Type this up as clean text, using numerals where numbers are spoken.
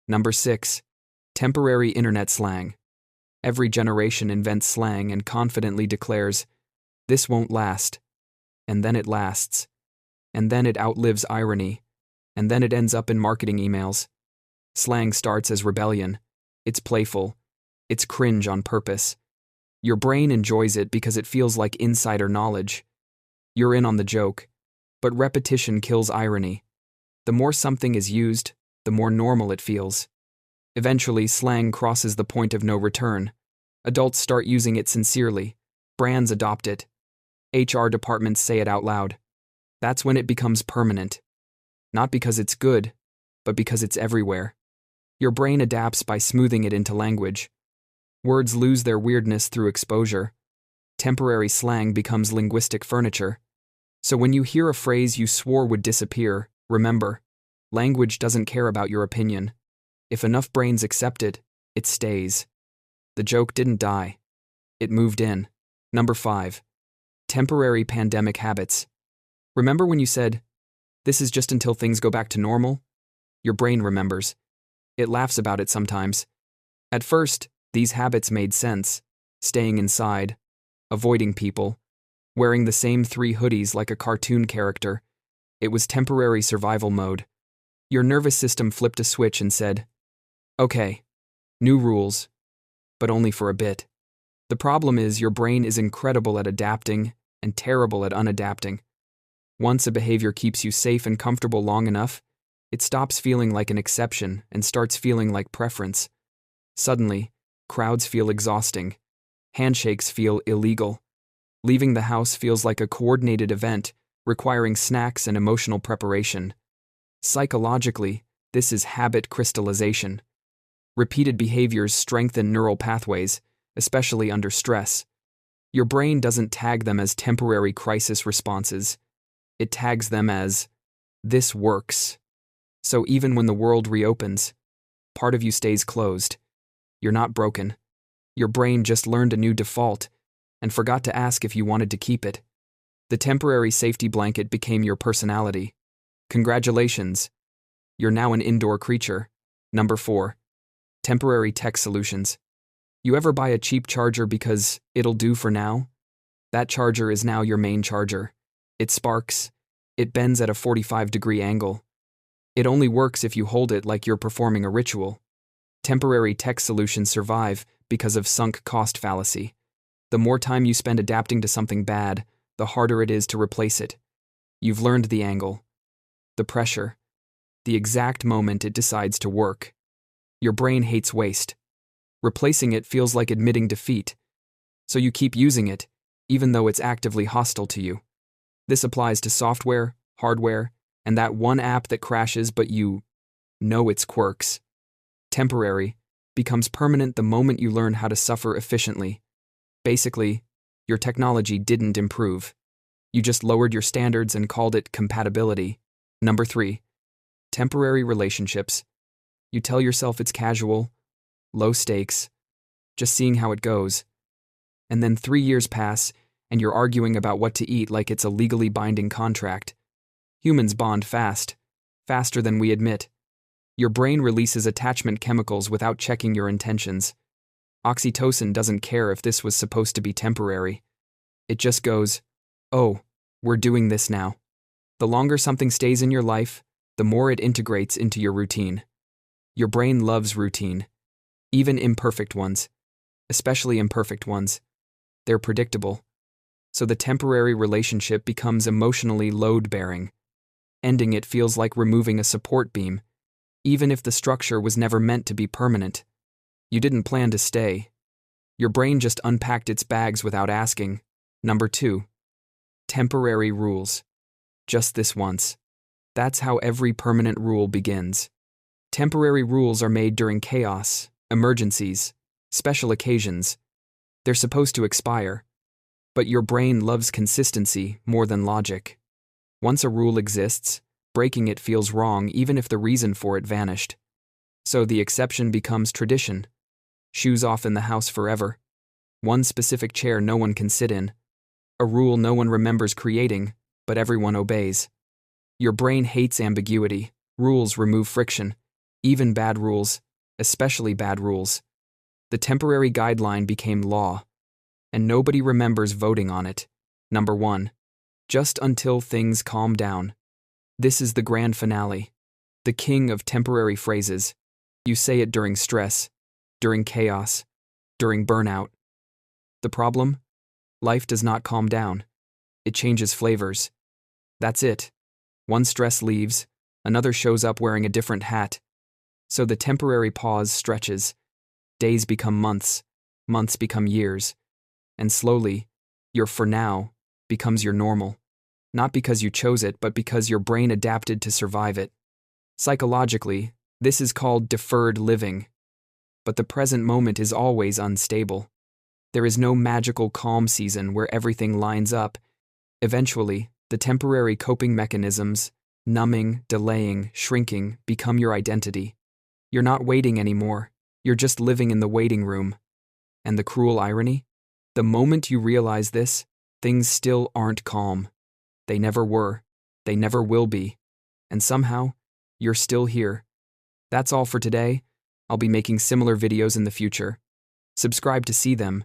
Number 6. Temporary internet slang. Every generation invents slang and confidently declares, "This won't last." And then it lasts. And then it outlives irony. And then it ends up in marketing emails. Slang starts as rebellion. It's playful. It's cringe on purpose. Your brain enjoys it because it feels like insider knowledge. You're in on the joke. But repetition kills irony. The more something is used, the more normal it feels. Eventually, slang crosses the point of no return. Adults start using it sincerely. Brands adopt it. HR departments say it out loud. That's when it becomes permanent. Not because it's good, but because it's everywhere. Your brain adapts by smoothing it into language. Words lose their weirdness through exposure. Temporary slang becomes linguistic furniture. So when you hear a phrase you swore would disappear, remember, language doesn't care about your opinion. If enough brains accept it, it stays. The joke didn't die. It moved in. Number 5. Temporary pandemic habits. Remember when you said, "This is just until things go back to normal"? Your brain remembers. It laughs about it sometimes. At first, these habits made sense. Staying inside, avoiding people, wearing the same 3 hoodies like a cartoon character. It was temporary survival mode. Your nervous system flipped a switch and said, "Okay, new rules, but only for a bit." The problem is your brain is incredible at adapting and terrible at unadapting. Once a behavior keeps you safe and comfortable long enough, it stops feeling like an exception and starts feeling like preference. Suddenly, crowds feel exhausting. Handshakes feel illegal. Leaving the house feels like a coordinated event, requiring snacks and emotional preparation. Psychologically, this is habit crystallization. Repeated behaviors strengthen neural pathways, especially under stress. Your brain doesn't tag them as temporary crisis responses. It tags them as, "This works." So even when the world reopens, part of you stays closed. You're not broken. Your brain just learned a new default and forgot to ask if you wanted to keep it. The temporary safety blanket became your personality. Congratulations. You're now an indoor creature. Number 4. Temporary tech solutions. You ever buy a cheap charger because it'll do for now? That charger is now your main charger. It sparks. It bends at a 45-degree angle. It only works if you hold it like you're performing a ritual. Temporary tech solutions survive because of sunk cost fallacy. The more time you spend adapting to something bad, the harder it is to replace it. You've learned the angle, the pressure, the exact moment it decides to work. Your brain hates waste. Replacing it feels like admitting defeat. So you keep using it, even though it's actively hostile to you. This applies to software, hardware, and that one app that crashes but you know its quirks. Temporary becomes permanent the moment you learn how to suffer efficiently. Basically, your technology didn't improve. You just lowered your standards and called it compatibility. Number 3. Temporary relationships. You tell yourself it's casual, low stakes, just seeing how it goes. And then 3 years pass, and you're arguing about what to eat like it's a legally binding contract. Humans bond fast, faster than we admit. Your brain releases attachment chemicals without checking your intentions. Oxytocin doesn't care if this was supposed to be temporary. It just goes, "Oh, we're doing this now." The longer something stays in your life, the more it integrates into your routine. Your brain loves routine, even imperfect ones, especially imperfect ones. They're predictable. So the temporary relationship becomes emotionally load-bearing. Ending it feels like removing a support beam, even if the structure was never meant to be permanent. You didn't plan to stay. Your brain just unpacked its bags without asking. Number 2. Temporary rules. Just this once. That's how every permanent rule begins. Temporary rules are made during chaos, emergencies, special occasions. They're supposed to expire. But your brain loves consistency more than logic. Once a rule exists, breaking it feels wrong even if the reason for it vanished. So the exception becomes tradition. Shoes off in the house forever. One specific chair no one can sit in. A rule no one remembers creating, but everyone obeys. Your brain hates ambiguity. Rules remove friction. Even bad rules, especially bad rules. The temporary guideline became law, and nobody remembers voting on it. Number 1. Just until things calm down. This is the grand finale. The king of temporary phrases. You say it during stress, during chaos, during burnout. The problem? Life does not calm down. It changes flavors. That's it. One stress leaves, another shows up wearing a different hat. So the temporary pause stretches. Days become months, months become years, and slowly, your for now becomes your normal. Not because you chose it, but because your brain adapted to survive it. Psychologically, this is called deferred living. But the present moment is always unstable. There is no magical calm season where everything lines up. Eventually, the temporary coping mechanisms, numbing, delaying, shrinking, become your identity. You're not waiting anymore. You're just living in the waiting room. And the cruel irony? The moment you realize this, things still aren't calm. They never were. They never will be. And somehow, you're still here. That's all for today. I'll be making similar videos in the future. Subscribe to see them,